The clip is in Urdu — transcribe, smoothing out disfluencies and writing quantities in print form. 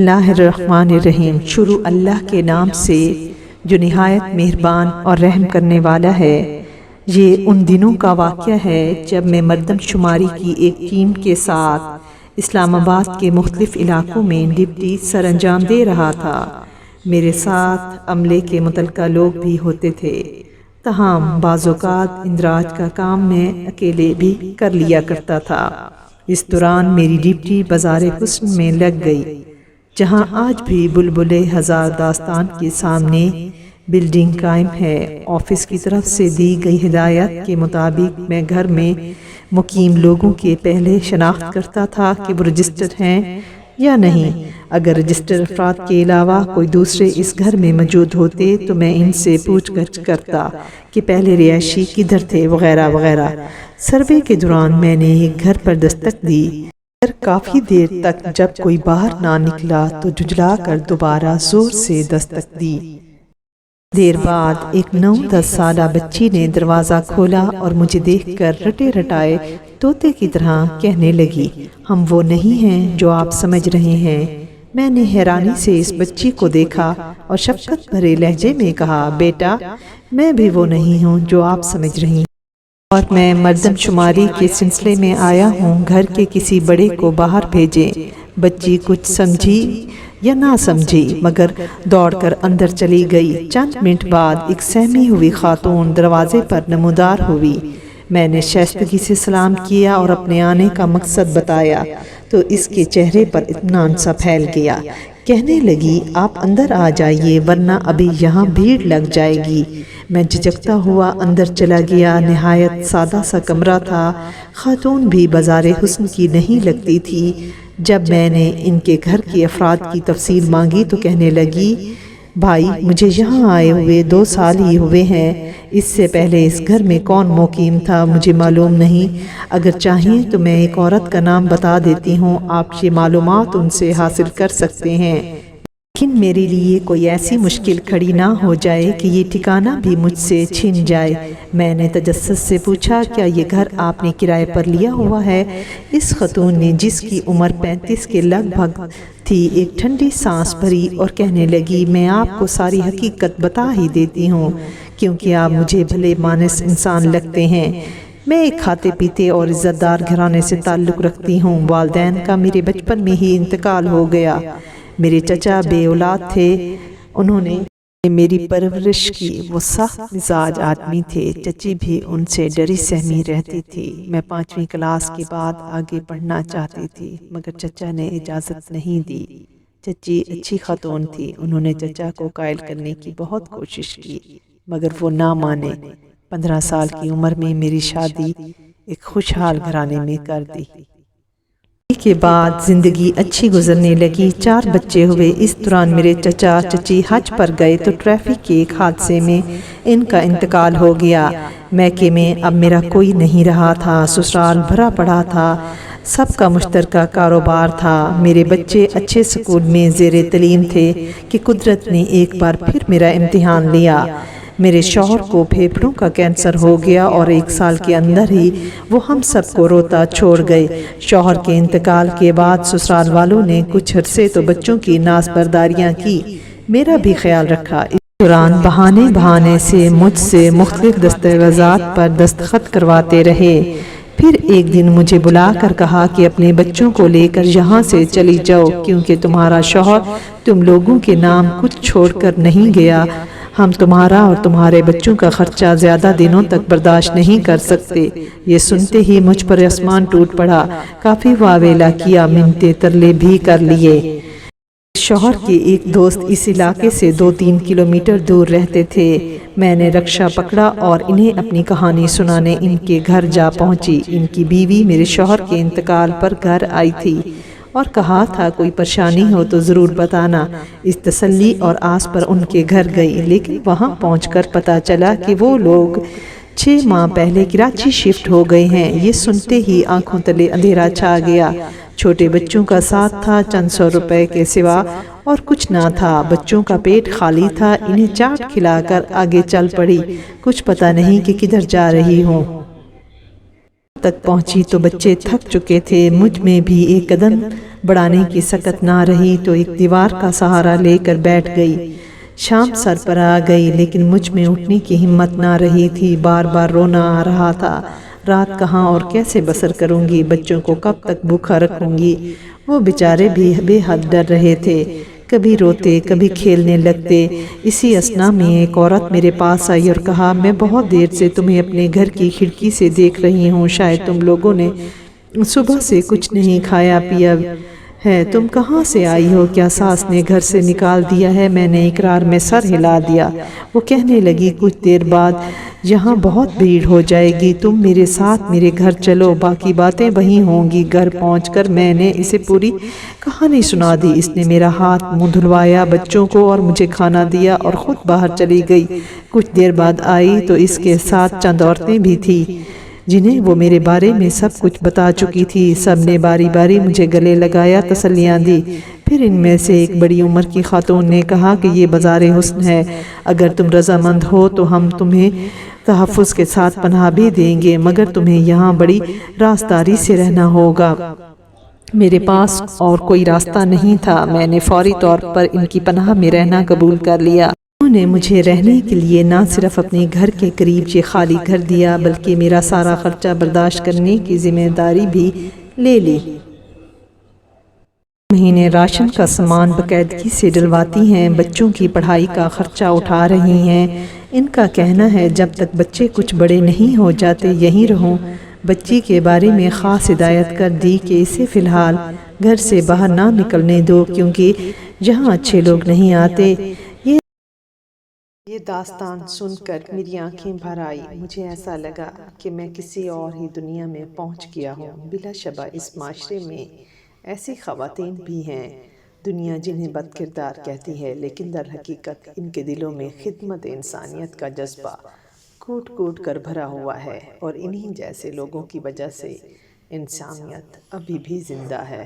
اللہ الرحمن الرحیم۔ شروع اللہ کے نام سے جو نہایت مہربان اور رحم کرنے والا ہے۔ یہ ان دنوں کا واقعہ ہے جب میں مردم شماری کی ایک ٹیم کے ساتھ اسلام آباد کے مختلف علاقوں میں ڈیوٹی سر انجام دے رہا تھا۔ میرے ساتھ عملے کے متعلقہ لوگ بھی ہوتے تھے، تاہم بعض اوقات اندراج کا کام میں اکیلے بھی کر لیا کرتا تھا۔ اس دوران میری ڈیوٹی بازار حسن میں لگ گئی، جہاں آج بھی بلبل ہزار داستان کے سامنے بلڈنگ قائم ہے۔ آفس کی طرف سے دی گئی ہدایت کے مطابق میں گھر میں مقیم لوگوں کے پہلے شناخت کرتا تھا کہ وہ رجسٹرڈ ہیں یا نہیں۔ اگر رجسٹرڈ افراد کے علاوہ کوئی دوسرے اس گھر میں موجود ہوتے تو میں ان سے پوچھ گچھ کرتا کہ پہلے رہائشی کدھر تھے وغیرہ وغیرہ۔ سروے کے دوران میں نے ایک گھر پر دستک دی، مگر کافی دیر تک جب کوئی باہر نہ نکلا تو جھجلا کر دوبارہ زور سے دستک دی۔ دیر بعد ایک 9-10 سالہ بچی نے دروازہ کھولا اور مجھے دیکھ کر رٹے رٹائے طوطے کی طرح کہنے لگی، ہم وہ نہیں ہیں جو آپ سمجھ رہے ہیں۔ میں نے حیرانی سے اس بچی کو دیکھا اور شفقت بھرے لہجے میں کہا، بیٹا میں بھی وہ نہیں ہوں جو آپ سمجھ رہی ہیں، اور میں مردم شماری کے سلسلے میں آیا ہوں، گھر کے کسی بڑے کو باہر بھیجیں۔ بچی کچھ سمجھی یا نہ سمجھی مگر دوڑ کر اندر چلی گئی۔ چند منٹ بعد ایک سہمی ہوئی خاتون دروازے پر نمودار ہوئی۔ میں نے شائستگی سے سلام کیا اور اپنے آنے کا مقصد بتایا تو اس کے چہرے پر اطمینان سا پھیل گیا۔ کہنے لگی، آپ اندر آ جائیے ورنہ ابھی یہاں بھیڑ لگ جائے گی۔ میں جھجکتا ہوا اندر چلا گیا۔ نہایت سادہ سا کمرہ تھا، خاتون بھی بازار حسن کی نہیں لگتی تھی۔ جب میں نے ان کے گھر کے افراد کی تفصیل مانگی تو کہنے لگی، بھائی مجھے یہاں آئے ہوئے 2 سال ہی ہوئے ہیں، اس سے پہلے اس گھر میں کون مقیم تھا مجھے معلوم نہیں۔ اگر چاہیں تو میں ایک عورت کا نام بتا دیتی ہوں، آپ یہ معلومات ان سے حاصل کر سکتے ہیں، لیکن میرے لیے کوئی ایسی مشکل کھڑی نہ ہو جائے کہ یہ ٹھکانہ بھی مجھ سے چھن جائے۔ میں نے تجسس سے پوچھا، کیا یہ گھر آپ نے کرائے پر لیا ہوا ہے؟ اس خاتون نے، جس کی عمر 35 کے لگ بھگ تھی، ایک ٹھنڈی سانس بھری اور کہنے لگی، میں آپ کو ساری حقیقت بتا ہی دیتی ہوں کیونکہ آپ مجھے بھلے مانس انسان لگتے ہیں۔ میں ایک کھاتے پیتے اور عزت دار گھرانے سے تعلق رکھتی ہوں۔ والدین کا میرے بچپن میں ہی انتقال ہو گیا۔ میرے چچا بے اولاد تھے، انہوں نے میری پرورش کی۔ وہ سخت مزاج آدمی تھے، چچی بھی ان سے ڈری سہمی رہتی تھی۔ میں 5ویں کلاس کے بعد آگے پڑھنا چاہتی تھی مگر چچا نے اجازت نہیں دی۔ چچی اچھی خاتون تھی، انہوں نے چچا کو قائل کرنے کی بہت کوشش کی مگر وہ نہ مانے۔ 15 سال کی عمر میں میری شادی ایک خوشحال گھرانے میں کر دی۔ کے بعد زندگی اچھی گزرنے لگی، 4 بچے ہوئے۔ اس دوران میرے چچا چچی حج پر گئے تو ٹریفک کے ایک حادثے میں ان کا انتقال ہو گیا۔ میکے میں اب میرا کوئی نہیں رہا تھا، سسرال بھرا پڑا تھا، سب کا مشترکہ کاروبار تھا۔ میرے بچے اچھے سکول میں زیر تعلیم تھے کہ قدرت نے ایک بار پھر میرا امتحان لیا۔ میرے شوہر کو پھیپھڑوں کا کینسر ہو گیا اور 1 سال کے اندر ہی وہ ہم سب کو روتا چھوڑ گئے۔ شوہر کے انتقال کے بعد سسرال والوں نے کچھ عرصے تو بچوں کی نازبرداریاں کی، میرا بھی خیال رکھا۔ اس دوران بہانے سے مجھ سے مختلف دستاویزات پر دستخط کرواتے رہے۔ پھر ایک دن مجھے بلا کر کہا کہ اپنے بچوں کو لے کر یہاں سے چلی جاؤ کیونکہ تمہارا شوہر تم لوگوں کے نام کچھ چھوڑ کر نہیں گیا۔ ہم تمہارا اور تمہارے بچوں کا خرچہ زیادہ دنوں تک برداشت نہیں کر سکتے۔ یہ سنتے ہی مجھ پر آسمان ٹوٹ پڑا۔ کافی واویلا کیا، منتیں ترلے بھی کر لیے۔ شوہر کے ایک دوست اس علاقے سے 2-3 کلومیٹر دور رہتے تھے۔ میں نے رکشہ پکڑا اور انہیں اپنی کہانی سنانے ان کے گھر جا پہنچی۔ ان کی بیوی میرے شوہر کے انتقال پر گھر آئی تھی اور کہا تھا کوئی پریشانی ہو تو ضرور بتانا۔ اس تسلی اور آس پر ان کے گھر گئی، لیکن وہاں پہنچ کر پتہ چلا کہ وہ لوگ 6 ماہ پہلے کراچی شفٹ ہو گئے ہیں۔ یہ سنتے ہی آنکھوں تلے اندھیرا چھا گیا۔ چھوٹے بچوں کا ساتھ تھا، چند 100 روپے کے سوا اور کچھ نہ تھا۔ بچوں کا پیٹ خالی تھا، انہیں چاٹ کھلا کر آگے چل پڑی، کچھ پتہ نہیں کہ کدھر جا رہی ہوں۔ تک پہنچی تو بچے تھک چکے تھے، مجھ میں بھی ایک قدم بڑھانے کی سکت نہ رہی تو ایک دیوار کا سہارا لے کر بیٹھ گئی۔ شام سر پر آ گئی لیکن مجھ میں اٹھنے کی ہمت نہ رہی تھی، بار بار رونا آ رہا تھا۔ رات کہاں اور کیسے بسر کروں گی، بچوں کو کب تک بھوکا رکھوں گی؟ وہ بیچارے بھی بے حد ڈر رہے تھے، کبھی روتے کبھی کھیلنے لگتے۔ اسی اثنا میں ایک عورت میرے پاس آئی اور کہا، میں بہت دیر سے تمہیں اپنے گھر کی کھڑکی سے دیکھ رہی ہوں، شاید تم لوگوں نے صبح سے کچھ نہیں کھایا پیا ہے، تم کہاں سے آئی ہو؟ کیا ساس نے گھر سے نکال دیا ہے؟ میں نے اقرار میں سر ہلا دیا۔ وہ کہنے لگی، کچھ دیر بعد یہاں بہت بھیڑ ہو جائے گی، تم میرے ساتھ میرے گھر چلو، باقی باتیں وہیں ہوں گی۔ گھر پہنچ کر میں نے اسے پوری کہانی سنا دی۔ اس نے میرا ہاتھ منہ دھلوایا، بچوں کو اور مجھے کھانا دیا اور خود باہر چلی گئی۔ کچھ دیر بعد آئی تو اس کے ساتھ چند عورتیں بھی تھیں جنہیں وہ میرے بارے میں سب کچھ بتا چکی تھی۔ سب نے باری باری مجھے گلے لگایا، تسلیاں دی۔ پھر ان میں سے ایک بڑی عمر کی خاتون نے کہا کہ یہ بازار حسن ہے، اگر تم رضامند ہو تو ہم تمہیں تحفظ کے ساتھ پناہ بھی دیں گے، مگر تمہیں یہاں بڑی رازداری سے رہنا ہوگا۔ میرے پاس اور کوئی راستہ نہیں تھا، میں نے فوری طور پر ان کی پناہ میں رہنا قبول کر لیا۔ انہوں نے مجھے رہنے کے لیے نہ صرف اپنے گھر کے قریب یہ خالی گھر دیا بلکہ میرا سارا خرچہ برداشت کرنے کی ذمہ داری بھی لے لی۔ مہینے راشن کا سامان باقاعدگی سے ڈلواتی ہیں، بچوں کی پڑھائی کا خرچہ اٹھا رہی ہیں۔ ان کا کہنا ہے جب تک بچے کچھ بڑے نہیں ہو جاتے یہیں رہوں۔ بچی کے بارے میں خاص ہدایت کر دی کہ اسے فی الحال گھر سے باہر نہ نکلنے دو کیونکہ جہاں اچھے لوگ نہیں آتے۔ یہ داستان سن کر میری آنکھیں بھر آئی، مجھے ایسا لگا کہ میں کسی اور ہی دنیا میں پہنچ گیا ہوں۔ بلا شبہ اس معاشرے میں ایسی خواتین بھی ہیں دنیا جنہیں بد کردار کہتی ہے، لیکن در حقیقت ان کے دلوں میں خدمت انسانیت کا جذبہ کوٹ کوٹ کر بھرا ہوا ہے، اور انہی جیسے لوگوں کی وجہ سے انسانیت ابھی بھی زندہ ہے۔